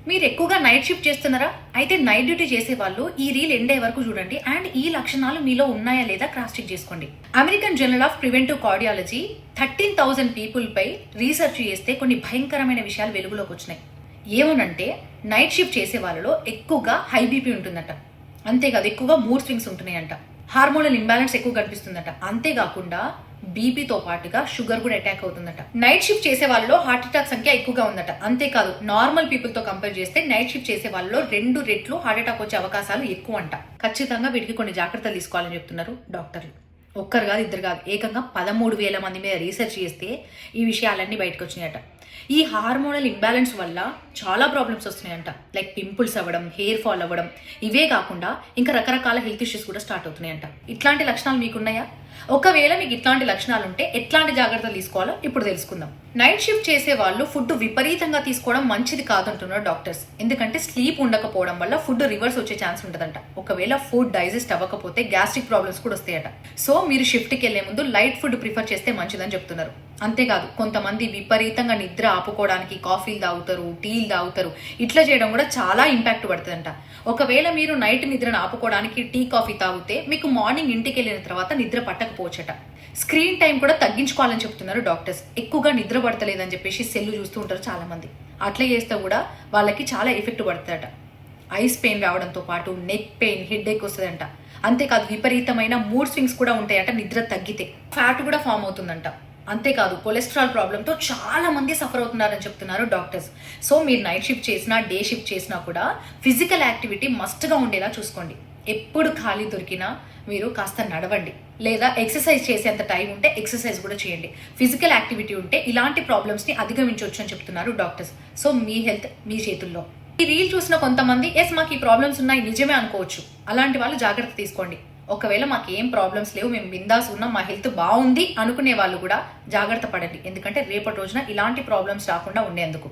మీరు ఎక్కువగా night shift చేస్తున్నారా? అయితే నైట్ డ్యూటీ చేసే వాళ్ళు ఈ రీల్ ఎండ్ అయ్యే వరకు చూడండి అండ్ ఈ లక్షణాలు మీలో ఉన్నాయా లేదా క్రాస్ చెక్ చేసుకోండి. American journal of preventive cardiology 13,000 people పై రీసెర్చ్ చేస్తే కొన్ని భయంకరమైన విషయాలు వెలుగులోకి వచ్చినాయి. ఏమనంటే నైట్ షిఫ్ట్ చేసే వాళ్ళలో ఎక్కువగా హై బీపీ ఉంటుందట. అంతేకాదు ఎక్కువగా మూడ్ స్వింగ్స్ ఉంటున్నాయంట. హార్మోనల్ ఇంబ్యాలెన్స్ ఎక్కువ కనిపిస్తుందట. అంతేకాకుండా బీపీతో పాటుగా షుగర్ కూడా అటాక్ అవుతుందట. నైట్ షిఫ్ట్ చేసే వాళ్ళలో హార్ట్ అటాక్ సంఖ్య ఎక్కువగా ఉందట. అంతేకాదు నార్మల్ పీపుల్ తో కంపేర్ చేస్తే నైట్ షిఫ్ట్ చేసే వాళ్ళలో 2 రెట్లు హార్ట్ అటాక్ వచ్చే అవకాశాలు ఎక్కువ అంట. ఖచ్చితంగా వీటికి కొన్ని జాగ్రత్తలు తీసుకోవాలని చెప్తున్నారు డాక్టర్లు. ఒక్కరు కాదు, ఇద్దరు కాదు, ఏకంగా 13,000 మంది మీద రీసెర్చ్ చేస్తే ఈ విషయాలన్నీ బయటకు వచ్చినాయట. ఈ హార్మోనల్ ఇంబ్యాలెన్స్ వల్ల చాలా ప్రాబ్లమ్స్ వస్తున్నాయంట. లైక్ పింపుల్స్ అవ్వడం, హెయిర్ ఫాల్ అవ్వడం, ఇవే కాకుండా ఇంకా రకరకాల హెల్త్ ఇష్యూస్ కూడా స్టార్ట్ అవుతున్నాయంట. ఇట్లాంటి లక్షణాలు మీకున్నాయా? ఒకవేళ మీకు ఇట్లాంటి లక్షణాలు ఉంటే ఎట్లాంటి జాగ్రత్తలు తీసుకోవాలో ఇప్పుడు తెలుసుకుందాం. నైట్ షిఫ్ట్ చేసే వాళ్ళు ఫుడ్ విపరీతంగా తీసుకోవడం మంచిది కాదంటున్నారు డాక్టర్స్. ఎందుకంటే స్లీప్ ఉండకపోవడం వల్ల ఫుడ్ రివర్స్ వచ్చే ఛాన్స్ ఉంటుందంట. ఒకవేళ ఫుడ్ డైజెస్ట్ అవ్వకపోతే గ్యాస్ట్రిక్ ప్రాబ్లమ్స్ కూడా వస్తాయట. సో మీరు షిఫ్ట్కి వెళ్లే ముందు లైట్ ఫుడ్ ప్రిఫర్ చేస్తే మంచిదని చెప్తున్నారు. అంతేకాదు కొంతమంది విపరీతంగా నిద్ర ఆపుకోవడానికి కాఫీలు తాగుతారు, టీలు తాగుతారు. ఇట్లా చేయడం కూడా చాలా ఇంపాక్ట్ పడుతుందంట. ఒకవేళ మీరు నైట్ నిద్రను ఆపుకోవడానికి టీ కాఫీ తాగితే మీకు మార్నింగ్ ఇంటికి వెళ్ళిన తర్వాత నిద్ర పట్టకపోవచ్చట. స్క్రీన్ టైం కూడా తగ్గించుకోవాలని చెప్తున్నారు డాక్టర్స్. ఎక్కువగా నిద్ర పడతలేదని చెప్పేసి సెల్లు చూస్తూ ఉంటారు చాలా మంది. అట్లా చేస్తే కూడా వాళ్ళకి చాలా ఎఫెక్ట్ పడుతుందట. ఐస్ పెయిన్ రావడంతో పాటు నెక్ పెయిన్, హెడ్ ఎక్ వస్తుందంట. అంతేకాదు విపరీతమైన మూడ్ స్వింగ్స్ కూడా ఉంటాయట నిద్ర తగ్గితే. ఫ్యాట్ కూడా ఫామ్ అవుతుందంట. అంతేకాదు కొలెస్ట్రాల్ ప్రాబ్లంతో చాలా మంది సఫర్ అవుతున్నారని చెప్తున్నారు డాక్టర్స్. సో మీరు నైట్ షిఫ్ట్ చేసినా డే షిఫ్ట్ చేసినా కూడా ఫిజికల్ యాక్టివిటీ మస్ట్గా ఉండేలా చూసుకోండి. ఎప్పుడు ఖాళీ దొరికినా మీరు కాస్త నడవండి, లేదా ఎక్సర్సైజ్ చేసేంత టైం ఉంటే ఎక్సర్సైజ్ కూడా చేయండి. ఫిజికల్ యాక్టివిటీ ఉంటే ఇలాంటి ప్రాబ్లమ్స్ని అధిగమించవచ్చు అని చెప్తున్నారు డాక్టర్స్. సో మీ హెల్త్ మీ చేతుల్లో. ఈ రీల్ చూసిన కొంతమంది మాకు ఈ ప్రాబ్లమ్స్ ఉన్నాయి నిజమే అనుకోవచ్చు. అలాంటి వాళ్ళు జాగ్రత్త తీసుకోండి. ఒకవేళ మాకు ఏం ప్రాబ్లమ్స్ లేవు, మేము బిందాస్ ఉన్నాం, మా హెల్త్ బాగుంది అనుకునే వాళ్ళు కూడా జాగ్రత్త పడండి. ఎందుకంటే రేపటి రోజున ఇలాంటి ప్రాబ్లమ్స్ రాకుండా ఉండేందుకు.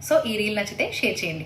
సో ఈ రీల్ నచ్చితే షేర్ చేయండి.